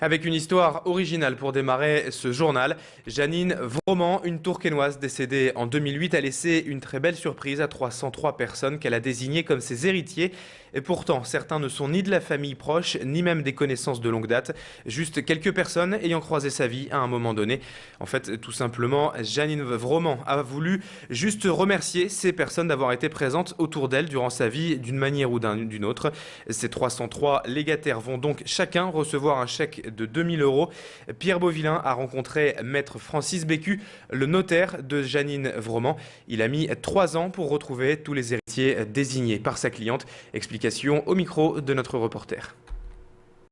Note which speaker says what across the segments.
Speaker 1: Avec une histoire originale pour démarrer ce journal, Janine Vroman, une Tourquenoise décédée en 2008, a laissé une très belle surprise à 303 personnes qu'elle a désignées comme ses héritiers. Et pourtant, certains ne sont ni de la famille proche, ni même des connaissances de longue date, juste quelques personnes ayant croisé sa vie à un moment donné. En fait, tout simplement, Janine Vroman a voulu juste remercier ces personnes d'avoir été présentes autour d'elle durant sa vie d'une manière ou d'une autre. Ces 303 légataires vont donc chacun recevoir un chèque de 2000 €. Pierre Beauvillain a rencontré maître Francis Bécu, le notaire de Janine Vroman. Il a mis 3 ans pour retrouver tous les héritiers désignés par sa cliente. Explication au micro de notre reporter.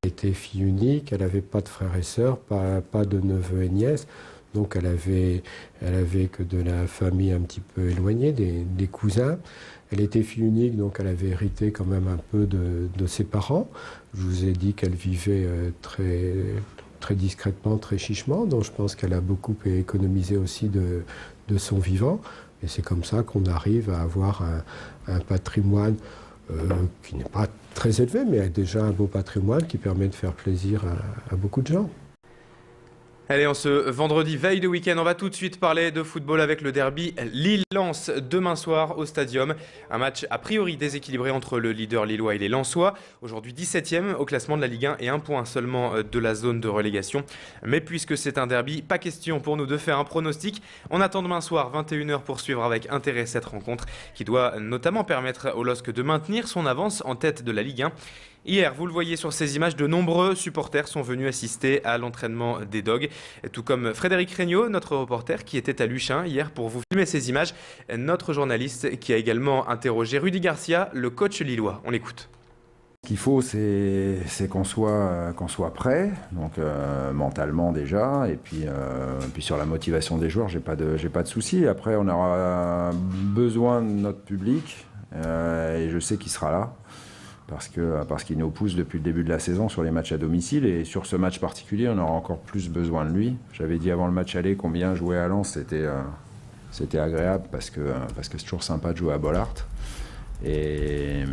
Speaker 2: Elle était fille unique, elle n'avait pas de frères et sœurs, pas de neveux et nièces. Donc elle avait que de la famille un petit peu éloignée, des cousins. Elle était fille unique, donc elle avait hérité quand même un peu de ses parents. Je vous ai dit qu'elle vivait très discrètement, très chichement, donc je pense qu'elle a beaucoup économisé aussi de son vivant. Et c'est comme ça qu'on arrive à avoir un patrimoine qui n'est pas très élevé, mais déjà un beau patrimoine qui permet de faire plaisir à beaucoup de gens.
Speaker 1: Allez, en ce vendredi veille de week-end, on va tout de suite parler de football avec le derby Lille-Lens demain soir au Stadium. Un match a priori déséquilibré entre le leader lillois et les Lensois. Aujourd'hui 17e au classement de la Ligue 1 et 1 point seulement de la zone de relégation. Mais puisque c'est un derby, pas question pour nous de faire un pronostic. On attend demain soir 21h pour suivre avec intérêt cette rencontre qui doit notamment permettre au LOSC de maintenir son avance en tête de la Ligue 1. Hier, vous le voyez sur ces images, de nombreux supporters sont venus assister à l'entraînement des Dogs. Tout comme Frédéric Regnault, notre reporter qui était à Luchin hier pour vous filmer ces images. Notre journaliste qui a également interrogé Rudy Garcia, le coach lillois. On l'écoute.
Speaker 3: Ce qu'il faut, c'est qu'on soit prêt, donc mentalement déjà, et puis sur la motivation des joueurs, j'ai pas de soucis. Après, on aura besoin de notre public, et je sais qu'il sera là. Parce qu'il nous pousse depuis le début de la saison sur les matchs à domicile. Et sur ce match particulier, on aura encore plus besoin de lui. J'avais dit avant le match aller combien jouer à Lens, c'était agréable parce que c'est toujours sympa de jouer à Bollaert. Et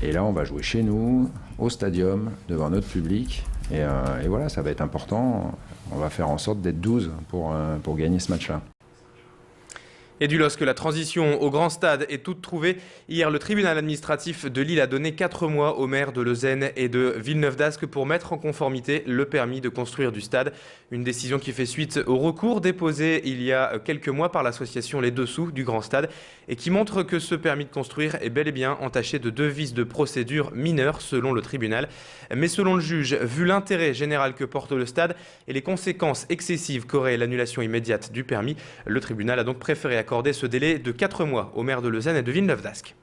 Speaker 3: là, on va jouer chez nous, au stadium, devant notre public. Et voilà, ça va être important. On va faire en sorte d'être 12 pour gagner ce match-là.
Speaker 1: Et du LOSC, la transition au grand stade est toute trouvée. Hier, le tribunal administratif de Lille a donné 4 mois aux maires de Lausanne et de Villeneuve-d'Ascq pour mettre en conformité le permis de construire du stade. Une décision qui fait suite au recours déposé il y a quelques mois par l'association Les Dessous du Grand Stade et qui montre que ce permis de construire est bel et bien entaché de 2 vices de procédure mineures selon le tribunal. Mais selon le juge, vu l'intérêt général que porte le stade et les conséquences excessives qu'aurait l'annulation immédiate du permis, le tribunal a donc préféré accorder ce délai de 4 mois aux maires de Lausanne et de Villeneuve-d'Ascq.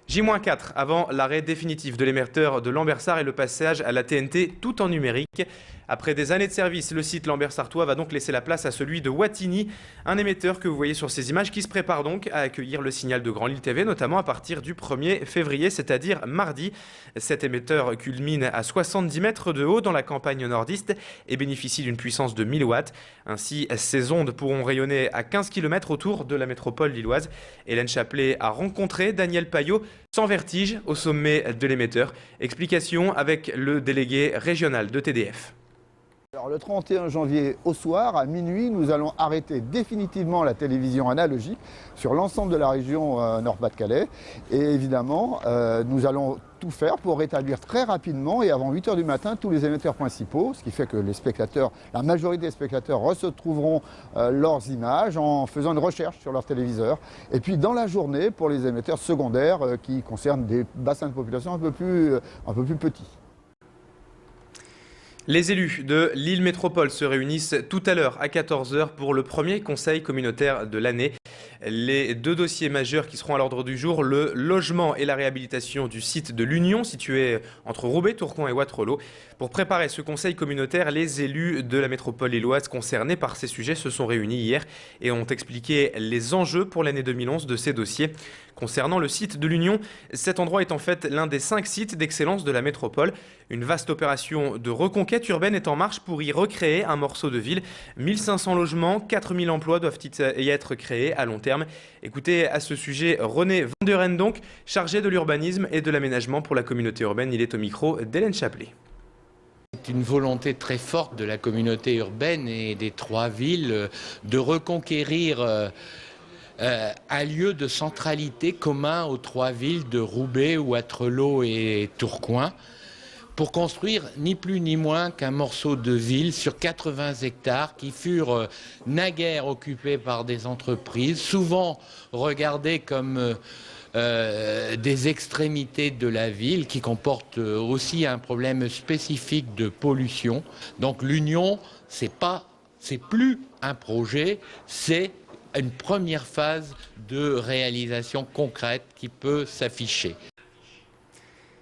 Speaker 1: J-4 avant l'arrêt définitif de l'émetteur de Lambersart et le passage à la TNT tout en numérique. Après des années de service, le site Lambersartois va donc laisser la place à celui de Wattignies, un émetteur que vous voyez sur ces images qui se prépare donc à accueillir le signal de Grand Lille TV, notamment à partir du 1er février, c'est-à-dire mardi. Cet émetteur culmine à 70 mètres de haut dans la campagne nordiste et bénéficie d'une puissance de 1000 watts. Ainsi, ces ondes pourront rayonner à 15 km autour de la métropole lilloise. Hélène Chaplet a rencontré Daniel Payot sans vertige au sommet de l'émetteur. Explication avec le délégué régional de TDF.
Speaker 4: Alors, le 31 janvier au soir, à minuit, nous allons arrêter définitivement la télévision analogique sur l'ensemble de la région Nord-Pas-de-Calais. Et évidemment, nous allons tout faire pour rétablir très rapidement et avant 8 h du matin tous les émetteurs principaux, ce qui fait que les spectateurs, la majorité des spectateurs retrouveront leurs images en faisant une recherche sur leur téléviseur. Et puis dans la journée, pour les émetteurs secondaires qui concernent des bassins de population un peu plus petits.
Speaker 1: Les élus de Lille Métropole se réunissent tout à l'heure à 14 h pour le premier conseil communautaire de l'année. Les 2 dossiers majeurs qui seront à l'ordre du jour, le logement et la réhabilitation du site de l'Union situé entre Roubaix, Tourcoing et Wattrelos. Pour préparer ce conseil communautaire, les élus de la métropole lilloise concernés par ces sujets se sont réunis hier et ont expliqué les enjeux pour l'année 2011 de ces dossiers. Concernant le site de l'Union, cet endroit est en fait l'un des 5 sites d'excellence de la métropole. Une vaste opération de reconquête urbaine est en marche pour y recréer un morceau de ville. 1500 logements, 4000 emplois doivent y être créés à long terme. Écoutez à ce sujet René Vanderen, donc, chargé de l'urbanisme et de l'aménagement pour la communauté urbaine. Il est au micro d'Hélène Chaplet.
Speaker 5: C'est une volonté très forte de la communauté urbaine et des 3 villes de reconquérir un lieu de centralité commun aux 3 villes de Roubaix, Wattrelos et Tourcoing, pour construire ni plus ni moins qu'un morceau de ville sur 80 hectares qui furent naguère occupés par des entreprises, souvent regardés comme des extrémités de la ville, qui comportent aussi un problème spécifique de pollution. Donc l'Union, c'est plus un projet, c'est une première phase de réalisation concrète qui peut s'afficher.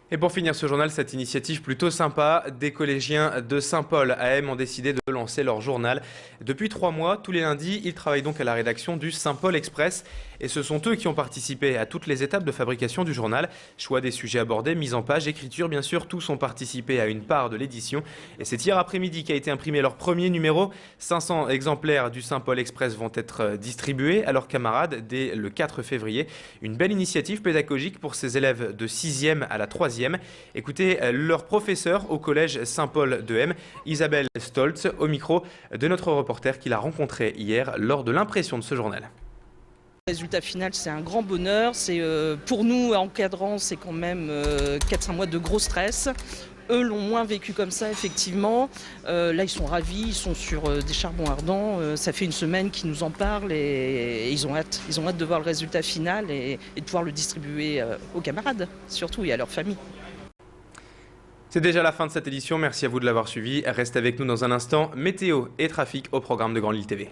Speaker 1: Et pour finir ce journal, cette initiative plutôt sympa, des collégiens de Saint-Paul à M ont décidé de lancer leur journal. Depuis 3 mois, tous les lundis, ils travaillent donc à la rédaction du Saint-Paul Express. Et ce sont eux qui ont participé à toutes les étapes de fabrication du journal. Choix des sujets abordés, mise en page, écriture, bien sûr, tous ont participé à une part de l'édition. Et c'est hier après-midi qu'a été imprimé leur premier numéro. 500 exemplaires du Saint-Paul Express vont être distribués à leurs camarades dès le 4 février. Une belle initiative pédagogique pour ces élèves de 6e à la 3e. Écoutez leur professeur au collège Saint-Paul de M, Isabelle Stoltz, au micro de notre reporter qui l'a rencontré hier lors de l'impression de ce journal.
Speaker 6: Le résultat final, c'est un grand bonheur. Pour nous, encadrants, c'est quand même 4-5 mois de gros stress. Eux l'ont moins vécu comme ça, effectivement. Là, ils sont ravis, ils sont sur des charbons ardents. Ça fait une semaine qu'ils nous en parlent et ils ont hâte. Ils ont hâte de voir le résultat final et de pouvoir le distribuer aux camarades, surtout, et à leur famille.
Speaker 1: C'est déjà la fin de cette édition. Merci à vous de l'avoir suivi. Restez avec nous dans un instant. Météo et trafic au programme de Grande Lille TV.